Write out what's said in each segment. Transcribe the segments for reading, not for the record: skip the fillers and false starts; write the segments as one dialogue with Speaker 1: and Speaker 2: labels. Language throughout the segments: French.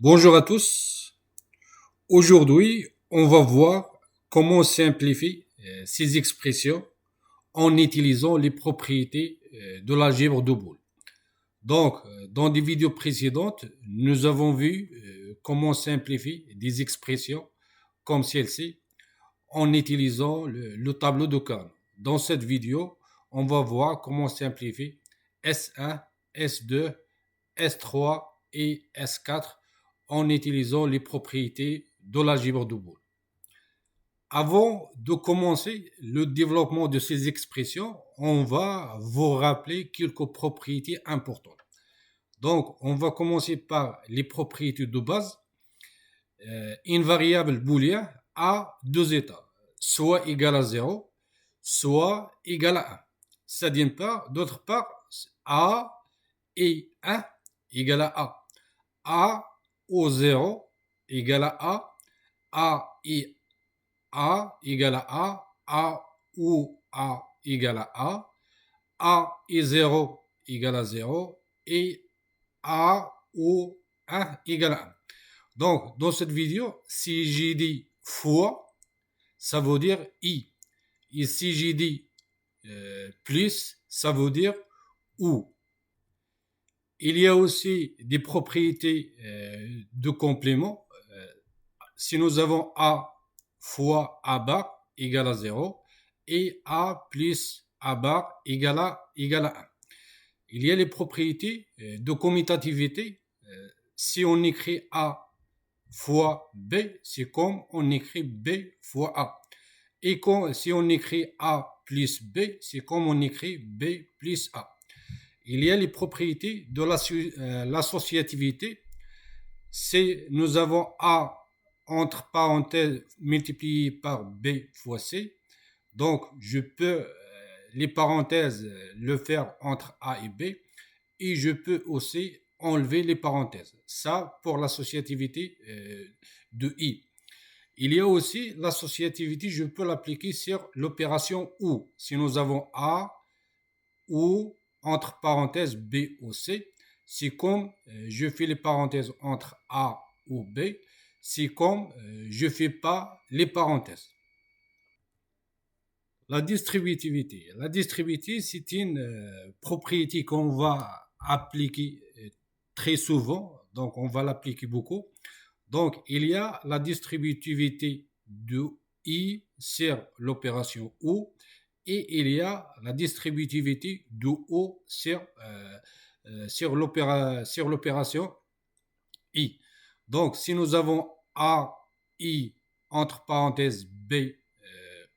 Speaker 1: Bonjour à tous. Aujourd'hui, on va voir comment simplifier ces expressions en utilisant les propriétés de l'algèbre de Boole. Donc, dans des vidéos précédentes, nous avons vu comment simplifier des expressions comme celle-ci en utilisant le tableau de Carnot. Dans cette vidéo, on va voir comment simplifier S1, S2, S3 et S4 en utilisant les propriétés de l'algèbre de Boole. Avant de commencer le développement de ces expressions, on va vous rappeler quelques propriétés importantes. Donc, on va commencer par les propriétés de base. Une variable booléenne a deux états, soit égale à 0, soit égale à 1. Ça d'une part. D'autre part, A et 1 égale à A. A au 0 égale à A et A égale à A ou A égale à A et 0 égale à 0 et A ou 1 égale à 1. Donc, dans cette vidéo, si j'ai dit fois, ça veut dire I. Et si j'ai dit plus, ça veut dire ou. Il y a aussi des propriétés de complément. Si nous avons A fois A bar égale à 0 et A plus A bar égale à 1. Il y a les propriétés de commutativité. Si on écrit A fois B, c'est comme on écrit B fois A. Et si on écrit A plus B, c'est comme on écrit B plus A. Il y a les propriétés de l'associativité. C'est nous avons A entre parenthèses multiplié par B fois C. Donc, je peux les parenthèses le faire entre A et B. Et je peux aussi enlever les parenthèses. Ça pour l'associativité de I. Il y a aussi l'associativité, je peux l'appliquer sur l'opération OU. Si nous avons A ou entre parenthèses B ou C, c'est comme je fais les parenthèses entre A ou B, c'est comme je ne fais pas les parenthèses. La distributivité. La distributivité, c'est une propriété qu'on va appliquer très souvent, donc on va l'appliquer beaucoup. Donc, il y a la distributivité de I sur l'opération OU et il y a la distributivité de O sur l'opération I. Donc, si nous avons A, I, entre parenthèses B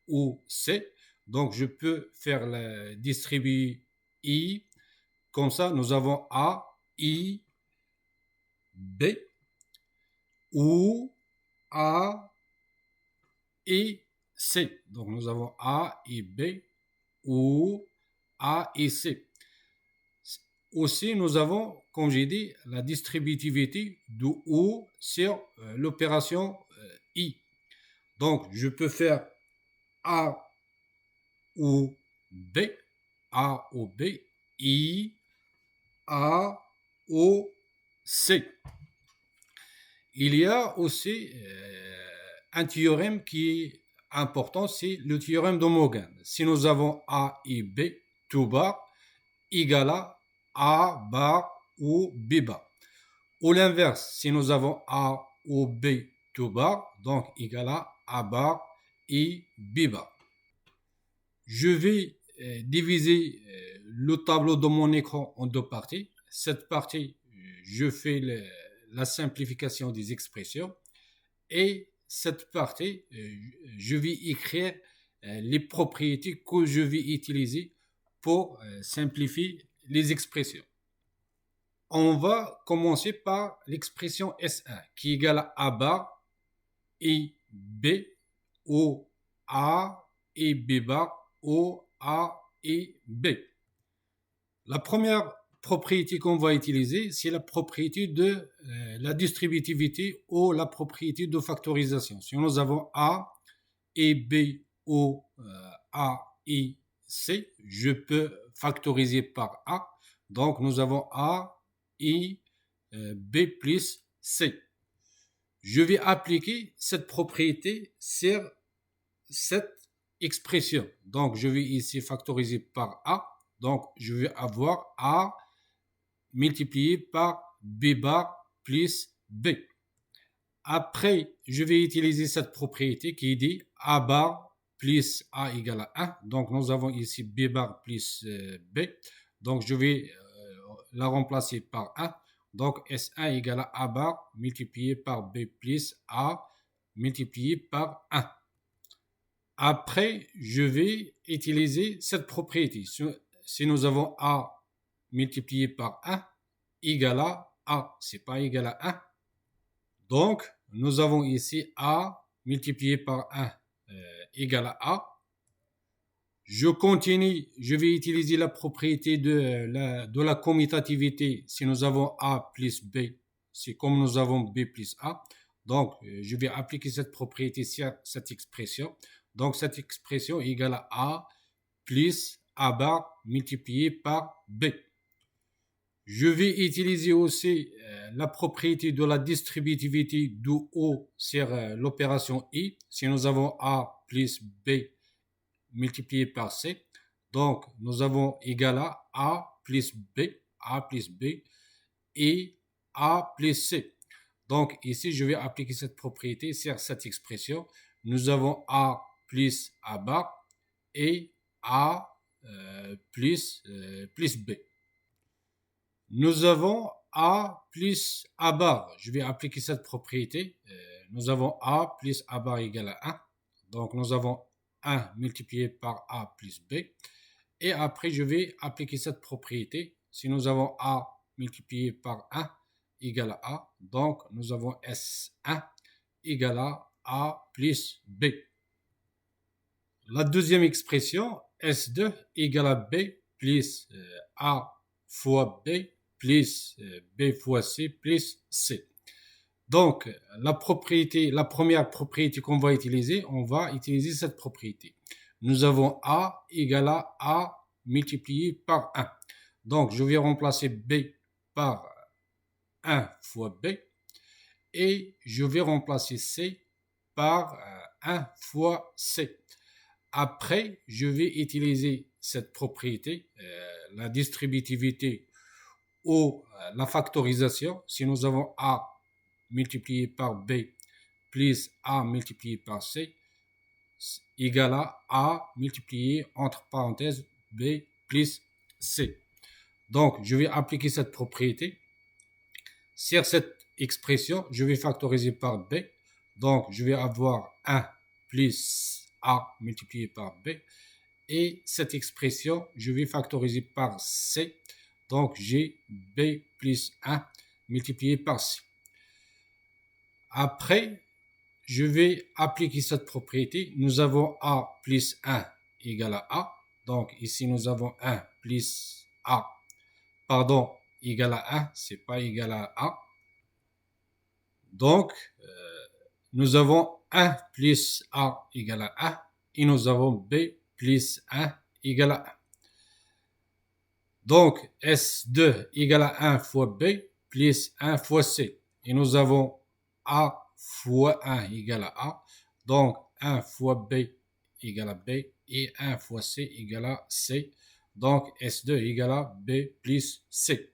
Speaker 1: ou C, donc je peux faire la distribuer I. Comme ça, nous avons A, I, B, ou A et C. Donc nous avons A et B, ou A et C. Aussi, nous avons, comme j'ai dit, la distributivité de O sur l'opération I. Donc, je peux faire A ou B, A ou B, I, A ou C. Il y a aussi un théorème qui est important, c'est le théorème d'Homogène. Si nous avons A et B, tout bar, égale à A bar ou B bar. Ou l'inverse, si nous avons A ou B, tout bar, donc égal à A bar et B bar. Je vais diviser le tableau de mon écran en deux parties. Cette partie, je fais la simplification des expressions. Et cette partie, je vais écrire les propriétés que je vais utiliser pour simplifier les expressions. On va commencer par l'expression S1 qui est égale à A bar et B ou A et B bar ou A et B. La première propriété qu'on va utiliser, c'est la propriété de la distributivité ou la propriété de factorisation. Si nous avons A et B ou A et C, je peux factoriser par A. Donc, nous avons A et B plus C. je vais appliquer cette propriété sur cette expression. Donc, je vais ici factoriser par A. Donc, je vais avoir A multiplié par B bar plus B. Après, je vais utiliser cette propriété qui dit A bar plus A égale à 1. Donc, nous avons ici B bar plus B. Donc, je vais la remplacer par 1. Donc, S1 égale à A bar multiplié par B plus A multiplié par 1. Après, je vais utiliser cette propriété. Si nous avons A multiplié par 1 égale à A, c'est pas égal à 1. Donc, nous avons ici A multiplié par 1 égale à A. Je continue, je vais utiliser la propriété de la commutativité. Si nous avons A plus B, c'est comme nous avons B plus A. Donc, je vais appliquer cette propriété sur cette expression. Donc, cette expression est égale à A plus A bar multiplié par B. Je vais utiliser aussi la propriété de la distributivité de O sur l'opération I. Si nous avons A plus B multiplié par C, donc nous avons égal à A plus B et A plus C. Donc ici, je vais appliquer cette propriété sur cette expression. Nous avons A plus A bar et A plus B. Nous avons A plus A bar. Je vais appliquer cette propriété. Nous avons A plus A bar égale à 1. Donc, nous avons 1 multiplié par A plus B. Et après, je vais appliquer cette propriété. Si nous avons A multiplié par 1 égale à A, donc nous avons S1 égale à A plus B. La deuxième expression, S2 égale à B plus A fois B plus B fois C plus C. Donc, la première propriété qu'on va utiliser, on va utiliser cette propriété. Nous avons A égale à A multiplié par 1. Donc, je vais remplacer B par 1 fois B et je vais remplacer C par 1 fois C. Après, je vais utiliser cette propriété, la distributivité ou la factorisation. Si nous avons A multiplié par B plus A multiplié par C égale à A multiplié entre parenthèses B plus C. Donc, je vais appliquer cette propriété. Sur cette expression, je vais factoriser par B. Donc, je vais avoir 1 plus A multiplié par B. Et cette expression, je vais factoriser par C. Donc, j'ai B plus 1 multiplié par C. Après, je vais appliquer cette propriété. Nous avons A plus 1 égale à A. Donc, ici, nous avons 1 plus A, égale à 1. C'est pas égal à A. Donc, nous avons 1 plus A égale à 1. Et nous avons B plus 1 égale à 1. Donc, S2 égale à 1 fois B plus 1 fois C. Et nous avons A fois 1 égale à A. Donc, 1 fois B égale à B et 1 fois C égale à C. Donc, S2 égale à B plus C.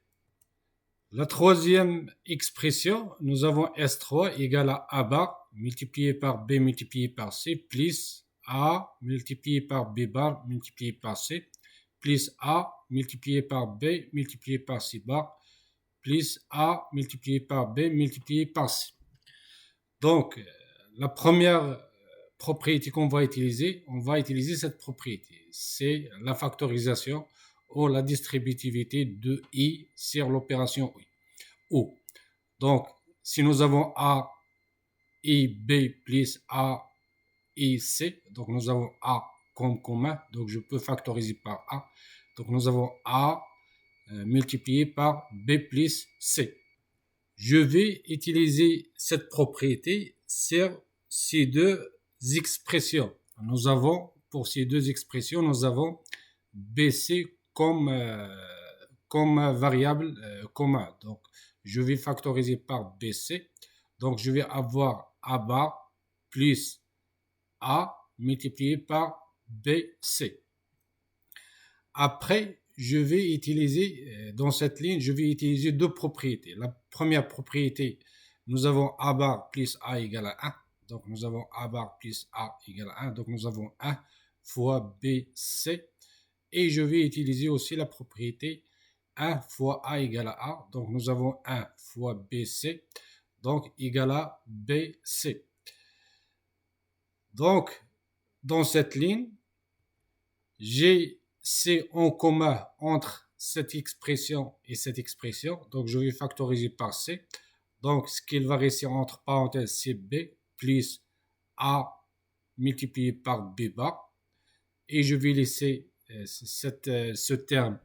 Speaker 1: La troisième expression, nous avons S3 égale à A bar multiplié par B multiplié par C plus A multiplié par B bar multiplié par C plus A multiplié par B multiplié par C bar plus A multiplié par B multiplié par C. Donc, la première propriété qu'on va utiliser, on va utiliser cette propriété. C'est la factorisation ou la distributivité de I sur l'opération O. Donc, si nous avons A et B plus A et C, donc nous avons A comme commun, donc je peux factoriser par A. Donc, nous avons A multiplié par B plus C. Je vais utiliser cette propriété sur ces deux expressions. Nous avons, pour ces deux expressions, nous avons BC comme variable commun. Donc, je vais factoriser par BC. Donc, je vais avoir A bar plus A multiplié par BC. Après, je vais utiliser, dans cette ligne, je vais utiliser deux propriétés. La première propriété, nous avons A bar plus A égale à 1. Donc, nous avons A bar plus A égale à 1. Donc, nous avons 1 fois BC. Et je vais utiliser aussi la propriété 1 fois A égale à A. Donc, nous avons 1 fois BC. Donc, égale à BC. Donc, dans cette ligne, j'ai C en commun entre cette expression et cette expression. Donc, je vais factoriser par C. Donc, ce qu'il va rester entre parenthèses, c'est B plus A multiplié par B bar. Et je vais laisser ce terme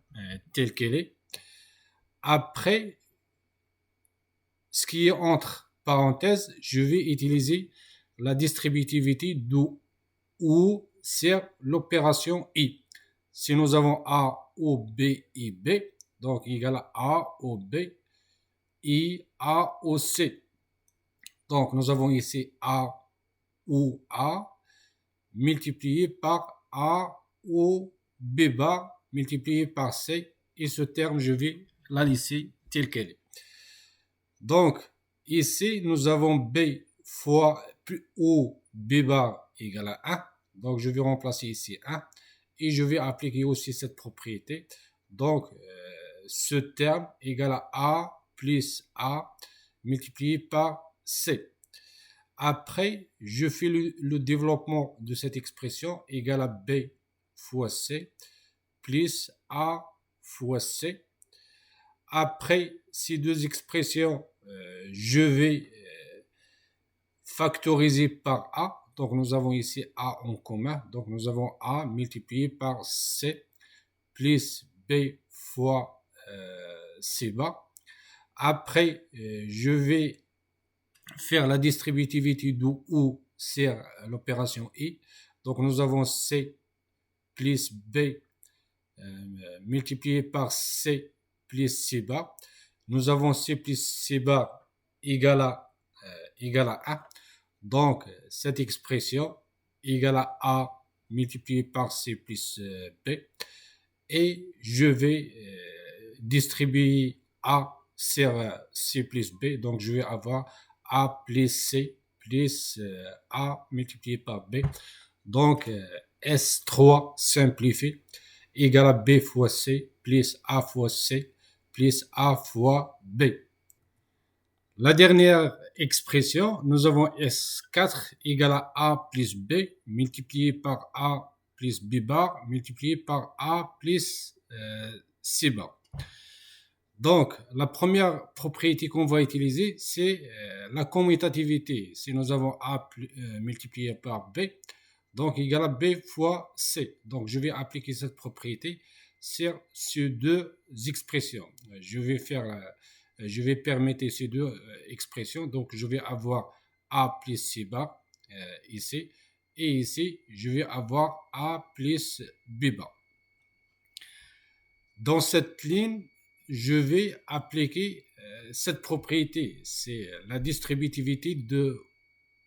Speaker 1: tel qu'il est. Après, ce qui est entre parenthèses, je vais utiliser la distributivité où sert l'opération I. Si nous avons A, O, B et B, donc égal à A, O, B, I, A, O, C. Donc nous avons ici A, O, A, multiplié par A, O, B bar, multiplié par C. Et ce terme, je vais la laisser tel qu'elle est. Donc, ici, nous avons B fois O, B bar égale à 1. Donc, je vais remplacer ici 1. Et je vais appliquer aussi cette propriété. Donc, ce terme égale à A plus A multiplié par C. Après, je fais le développement de cette expression égale à B fois C plus A fois C. Après ces deux expressions, je vais factoriser par A. Donc, nous avons ici A en commun. Donc, nous avons A multiplié par C plus B fois C bar. Après, je vais faire la distributivité où sert l'opération I. Donc, nous avons C plus B multiplié par C plus C bar. Nous avons C plus C bar égale à 1. Donc, cette expression égale à A multiplié par C plus B. Et je vais distribuer A sur C plus B. Donc, je vais avoir A plus C plus A multiplié par B. Donc, S3 simplifié égale à B fois C plus A fois C plus A fois B. La dernière expression, nous avons S4 égale à A plus B multiplié par A plus B bar multiplié par A plus C bar. Donc, la première propriété qu'on va utiliser, c'est la commutativité. Si nous avons A multiplié par B, donc égal à B fois C. Donc, je vais appliquer cette propriété sur ces deux expressions. Je vais permettre ces deux expressions. Donc, je vais avoir A plus C bar ici. Et ici, je vais avoir A plus B bar. Dans cette ligne, je vais appliquer cette propriété. C'est la distributivité de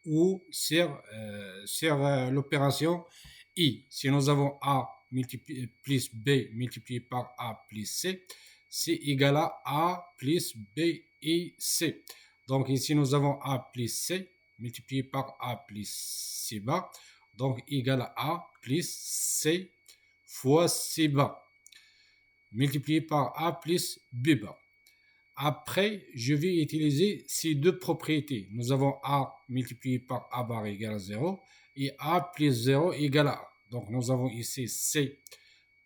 Speaker 1: où sert l'opération I. Si nous avons A plus B multiplié par A plus C, c'est égal à A plus B et C. Donc ici, nous avons A plus C multiplié par A plus C bar. Donc égal à A plus C fois C bar multiplié par A plus B bar. Après, je vais utiliser ces deux propriétés. Nous avons A multiplié par A bar égale à 0 et A plus 0 égale à A. Donc, nous avons ici C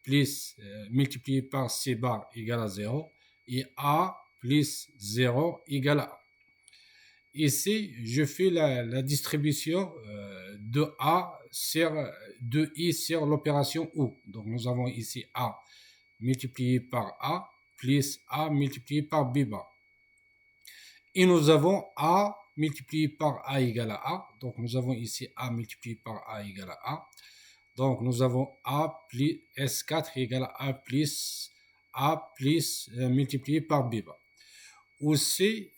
Speaker 1: plus multiplié par C bar égale à 0 et A plus 0 égale à A. Ici, je fais la distribution de A de I sur l'opération OU. Donc, nous avons ici A multiplié par A plus A multiplié par B bar. Et nous avons A multiplié par A égale à A. Donc, nous avons ici A multiplié par A égale à A. Donc, nous avons A plus S4 égale à A plus multiplié par B bar. Aussi,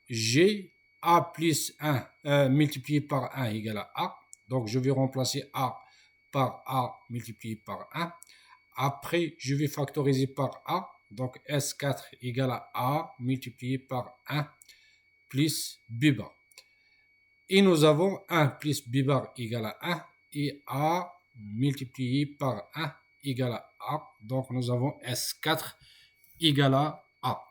Speaker 1: j'ai A plus 1 multiplié par 1 égale à A. Donc, je vais remplacer A par A multiplié par 1. Après, je vais factoriser par A. Donc, S4 égale à A multiplié par 1 plus B bar. Et nous avons 1 plus B bar égale à 1 et A multiplié par 1 égale à A. Donc, nous avons S4 égale à A.